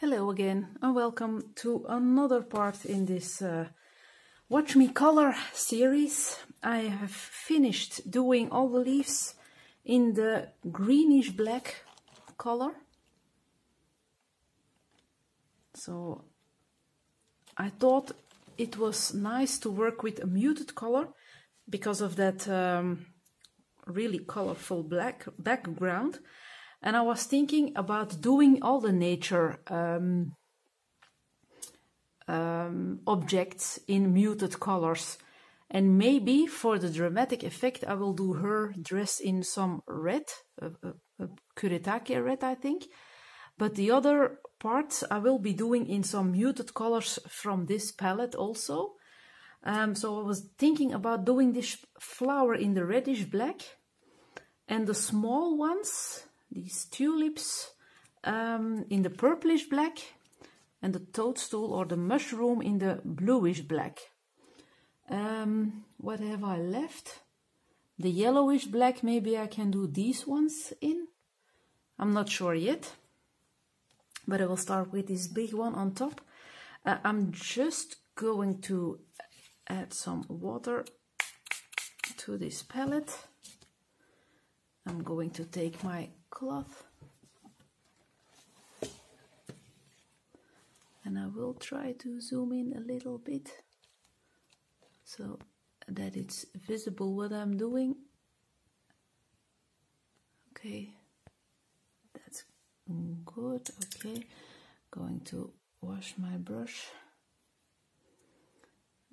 Hello again and welcome to another part in this Watch Me Color series. I have finished doing all the leaves in the greenish black color. So I thought it was nice to work with a muted color because of that really colorful black background. And I was thinking about doing all the nature objects in muted colors. And maybe for the dramatic effect, I will do her dressed in some red, kuretake red, I think. But the other parts I will be doing in some muted colors from this palette also. So I was thinking about doing this flower in the reddish black and the small ones, these tulips, in the purplish black, and the toadstool or the mushroom in the bluish black. What have I left? The yellowish black, maybe I can do these ones in. I'm not sure yet, but I will start with this big one on top. I'm just going to add some water to this palette. I'm going to take my cloth and I will try to zoom in a little bit so that it's visible what I'm doing. Okay, that's good. Okay, going to wash my brush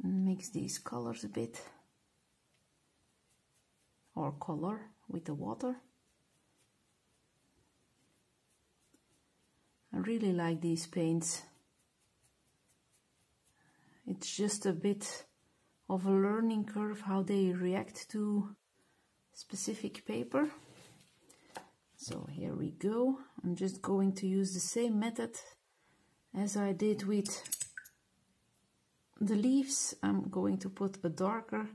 and mix these colors a bit, or color with the water. I really like these paints. It's just a bit of a learning curve how they react to specific paper. So here we go. I'm just going to use the same method as I did with the leaves. I'm going to put a darker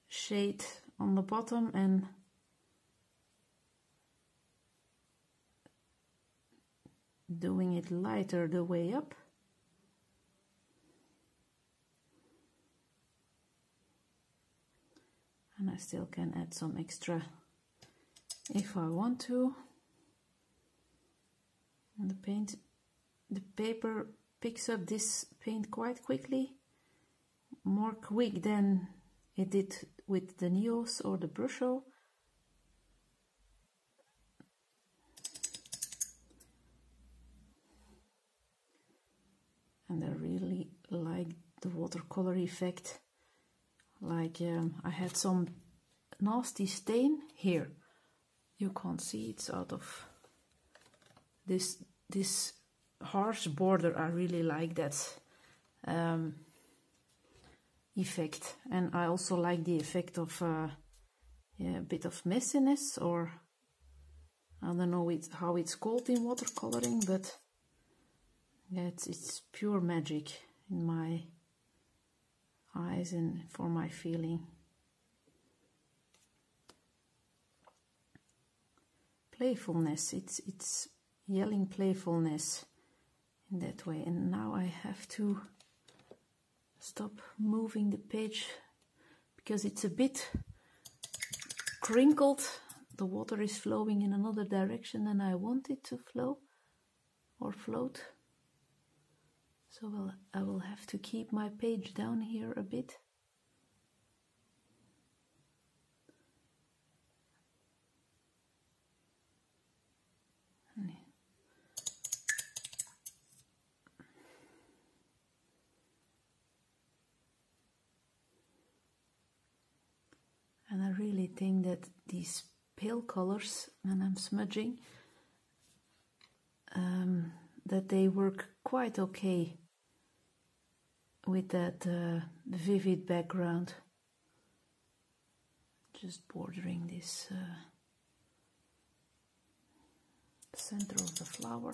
shade on the bottom and doing it lighter the way up. And I still can add some extra if I want to. And the paper picks up this paint quite quickly, more quick than it did with the Neos or the Brusho. And I really like the watercolor effect. Like I had some nasty stain here. You can't see, it's out of this harsh border. I really like that effect, and I also like the effect of yeah, a bit of messiness, or I don't know how it's called in watercoloring, but yeah, it's pure magic in my eyes and for my feeling. Playfulness, it's yelling playfulness in that way. And now I have to stop moving the page because it's a bit crinkled. The water is flowing in another direction than I want it to flow or float. So I will have to keep my page down here a bit. And I really think that these pale colors, when I'm smudging, that they work quite okay with that vivid background. Just bordering this center of the flower.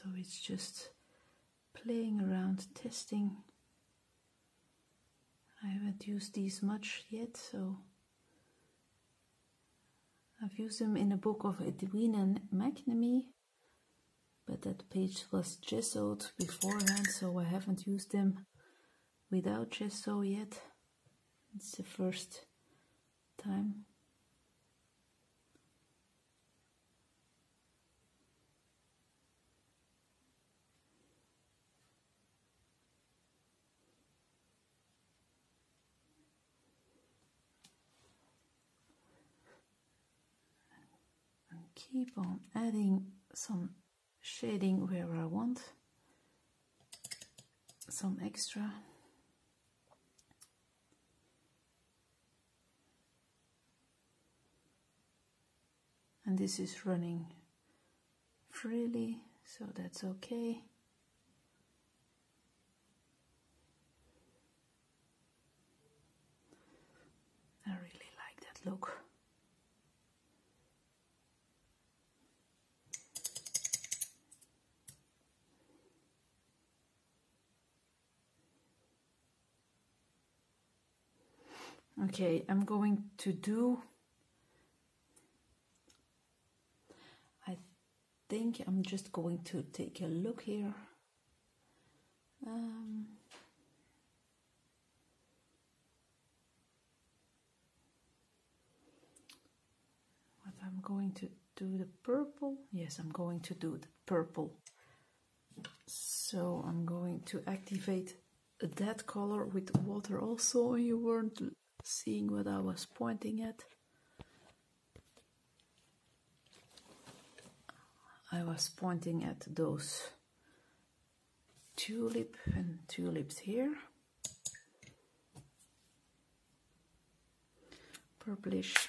So it's just playing around, testing. I haven't used these much yet, so I've used them in a book of Edwin and McNamee, but that page was gessoed beforehand, so I haven't used them without gesso yet. It's the first time. And keep on adding some shading where I want, some extra. And this is running freely, so that's okay. I really like that look. Okay, I'm going to do, I think I'm just going to take a look here. What I'm going to do the purple. Yes, I'm going to do the purple. So I'm going to activate that color with water also. You weren't seeing what I was pointing at. I was pointing at those tulip and tulips here. Purplish.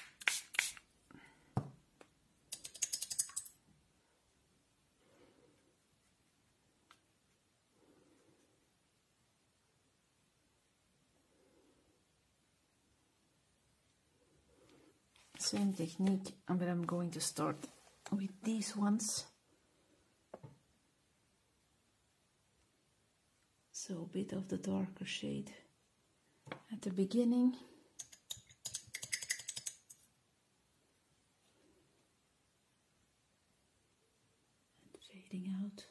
Same technique, but I'm going to start with these ones. So a bit of the darker shade at the beginning. And fading out.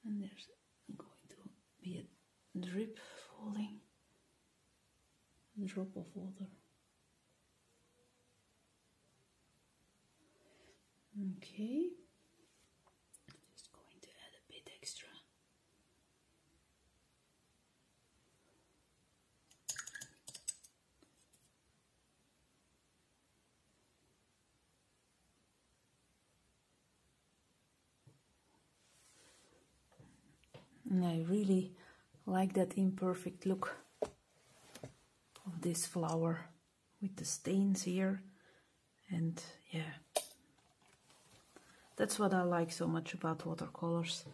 And there's going to be a drip falling, a drop of water. Okay, just going to add a bit extra. And I really like that imperfect look of this flower with the stains here, and yeah, that's what I like so much about watercolors.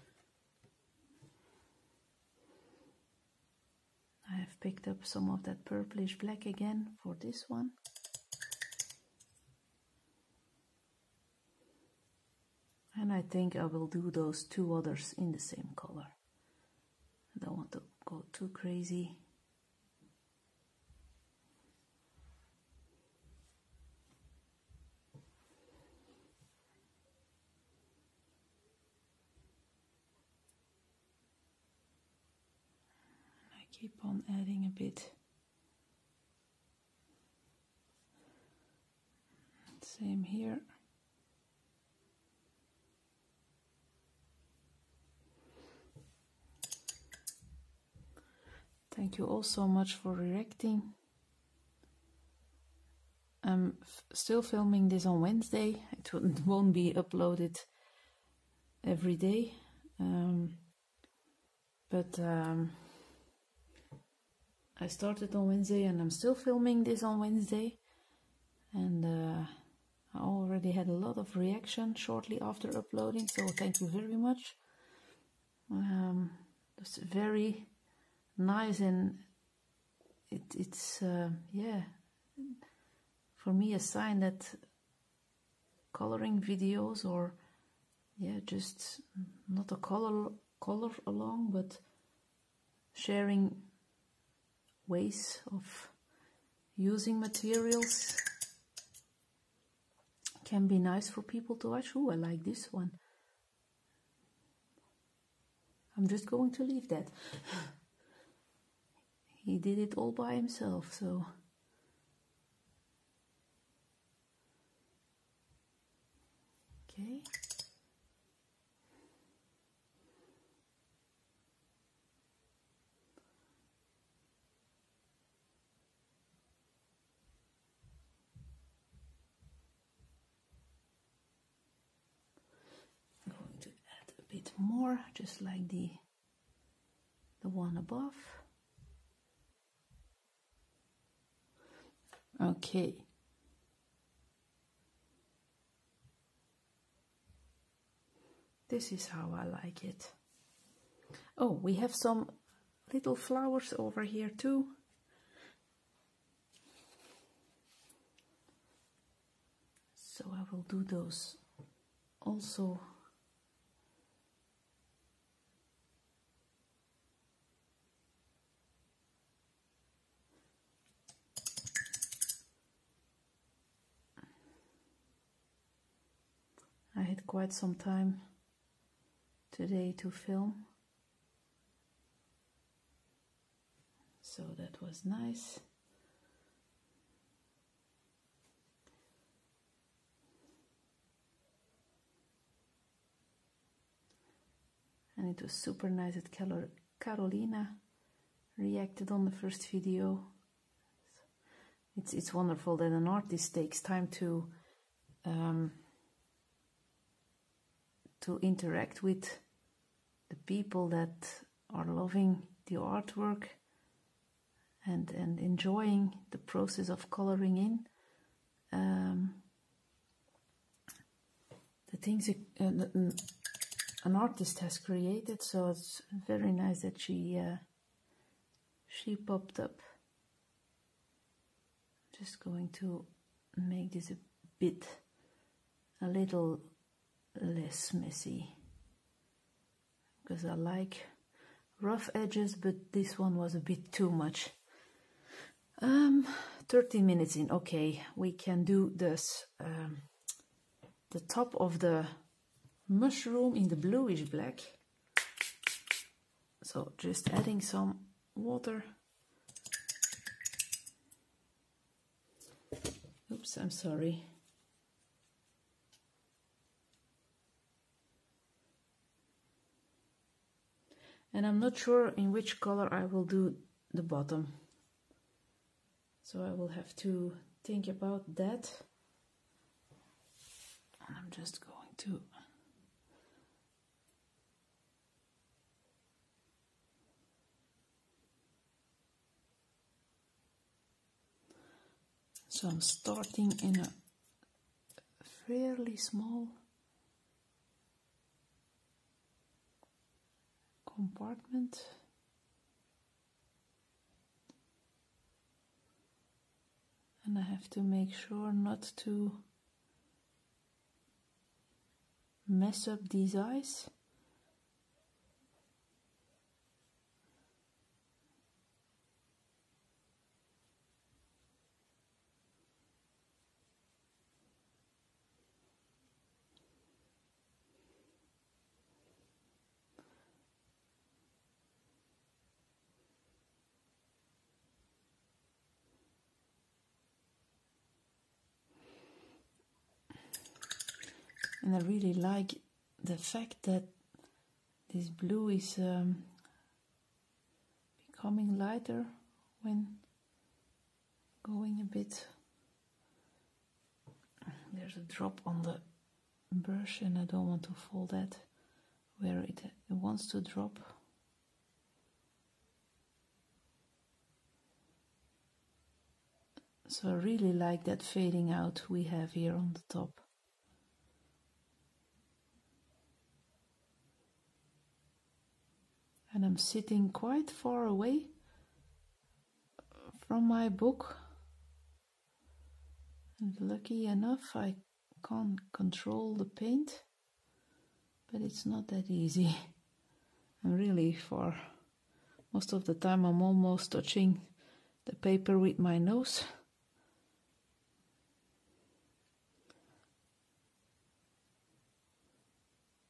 I have picked up some of that purplish black again for this one. And I think I will do those two others in the same color. I don't want to go too crazy. I keep on adding a bit. Same here. Thank you all so much for reacting. I'm still filming this on Wednesday. It won't be uploaded every day. But I started on Wednesday and I'm still filming this on Wednesday. And I already had a lot of reaction shortly after uploading, so thank you very much. It's very nice, and it's yeah, for me a sign that coloring videos, or yeah, just not a color along, but sharing ways of using materials can be nice for people to watch. Oh, I like this one. I'm just going to leave that. He did it all by himself, so okay. I'm going to add a bit more, just like the one above. Okay. This is how I like it. Oh, we have some little flowers over here too. So I will do those also. I had quite some time today to film, so that was nice. And it was super nice that Carolina reacted on the first video. It's wonderful that an artist takes time to interact with the people that are loving the artwork and enjoying the process of coloring in the things an artist has created. So it's very nice that she popped up. Just going to make this a little less messy, because I like rough edges, but this one was a bit too much. 13 minutes in. Okay, we can do this. The top of the mushroom in the bluish black. So just adding some water. Oops, I'm sorry. And I'm not sure in which color I will do the bottom. So I will have to think about that. And I'm just going to so I'm starting in a fairly small compartment. And I have to make sure not to mess up these eyes. And I really like the fact that this blue is becoming lighter when going a bit. There's a drop on the brush and I don't want to fold that where it wants to drop. So I really like that fading out we have here on the top. And I'm sitting quite far away from my book, And lucky enough, I can't control the paint, but it's not that easy. And really, for most of the time, I'm almost touching the paper with my nose.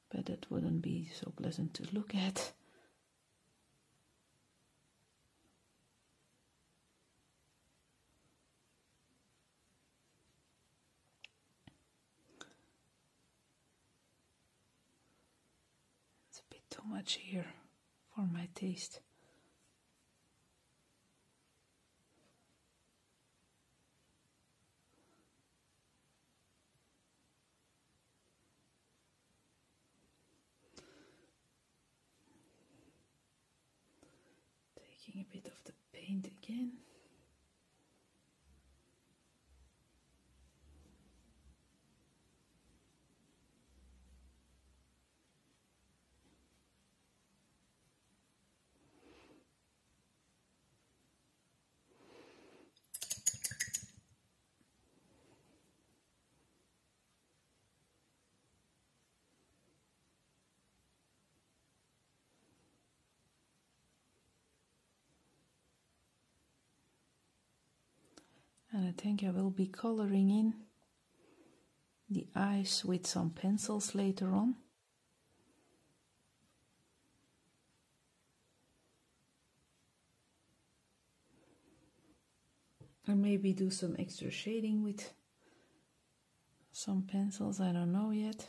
But that wouldn't be so pleasant to look at. It's a bit too much here for my taste. Taking a bit of the paint again. And I think I will be coloring in the eyes with some pencils later on. Or maybe do some extra shading with some pencils, I don't know yet.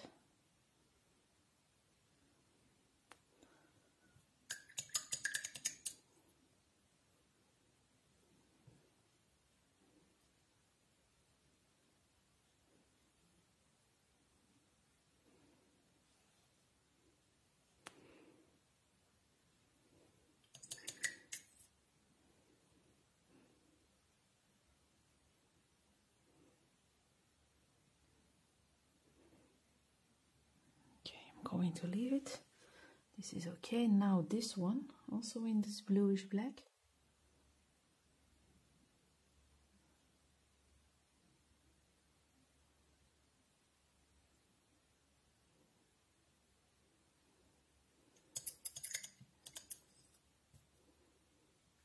Going to leave it. This is okay. Now this one, also in this bluish black.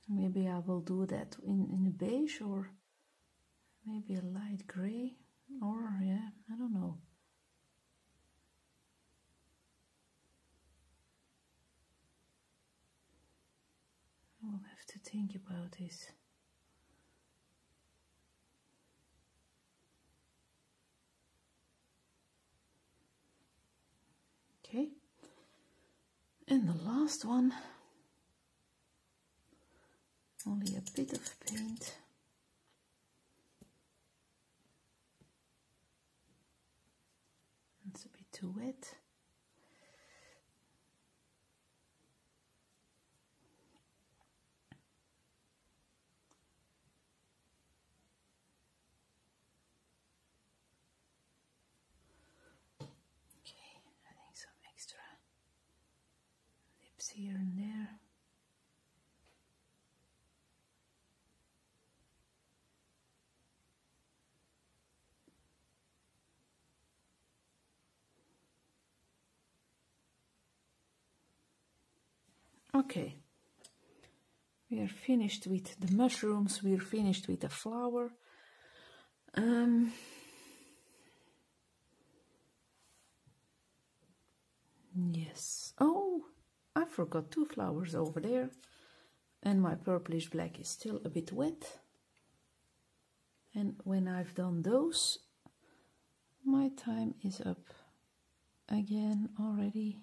Maybe I will do that in a beige or maybe a light gray, or yeah, I don't know. I will have to think about this. Okay, and the last one, only a bit of paint. It's a bit too wet. Here and there. Okay, we are finished with the mushrooms, we are finished with the flower. Yes, oh, I forgot two flowers over there, and my purplish black is still a bit wet. And when I've done those, my time is up again already.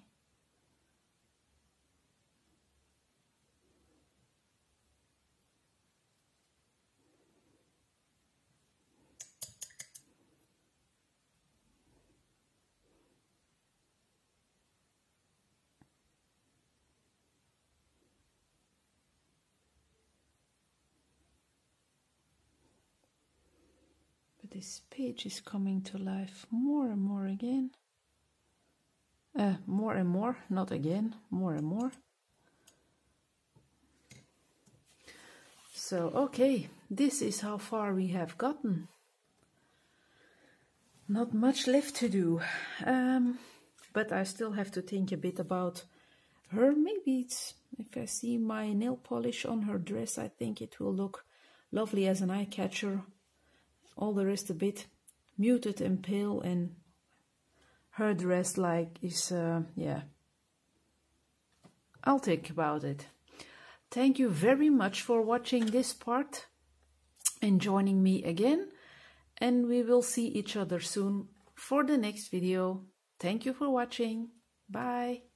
This page is coming to life more and more again. More and more, not again, more and more. So, okay, this is how far we have gotten. Not much left to do, but I still have to think a bit about her. Maybe it's, if I see my nail polish on her dress, I think it will look lovely as an eye catcher. All the rest a bit muted and pale, and her dress like is, yeah. I'll think about it. Thank you very much for watching this part and joining me again. And we will see each other soon for the next video. Thank you for watching. Bye.